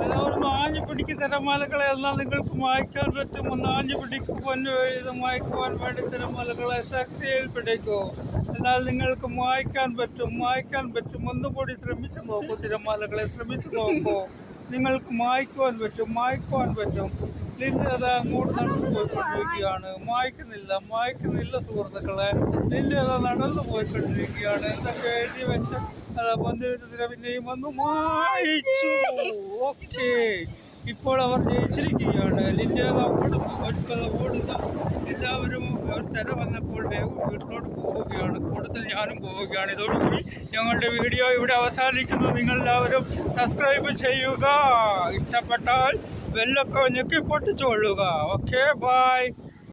എല്ലാവരും ആഞ്ഞു പിടിക്ക് തിരമാലകളെ എന്നാൽ നിങ്ങൾക്ക് മായ്ക്കാൻ പറ്റും. ഒന്ന് ആഞ്ഞു പിടിക്കും പൊന്നു ഇത് മായ്ക്കുവാൻ വേണ്ടി തിരമാലകളെ ശക്തിയിൽ പിടിക്കൂ. എന്നാൽ നിങ്ങൾക്ക് മായ്ക്കാൻ പറ്റും. ഒന്നുകൂടി ശ്രമിച്ചു നോക്കൂ. തിരമാലകളെ ശ്രമിച്ചു നോക്കൂ. നിങ്ങൾക്ക് മായ്ക്കുവാൻ പറ്റും. ലില്ല അത് അങ്ങോട്ട് നടന്നു പോയിക്കൊണ്ടിരിക്കുകയാണ്. മായ്ക്കുന്നില്ല സുഹൃത്തുക്കളെ. ലില്ല അത് നടന്നു പോയിക്കൊണ്ടിരിക്കുകയാണ്. എന്തൊക്കെ എഴുതി വെച്ച പിന്നെയും വന്നു മായിച്ചു. ഓക്കെ, ഇപ്പോൾ അവർ ജയിച്ചിരിക്കുകയാണ്. ലില്ല അങ്ങോട്ട് ഓടുന്നു. എല്ലാവരും തിര വന്നപ്പോൾ വേഗം വീട്ടിലോട്ട് പോവുകയാണ്. കൂടുതൽ ഞാനും പോവുകയാണ്. ഇതോടുകൂടി ഞങ്ങളുടെ വീഡിയോ ഇവിടെ അവസാനിക്കുന്നു. നിങ്ങളെല്ലാവരും സബ്സ്ക്രൈബ് ചെയ്യുക. ഇഷ്ടപ്പെട്ടാൽ ബെല്ലൊക്കെ ഞെക്കി പൊട്ടിച്ചുകൊള്ളുക. Okay, by.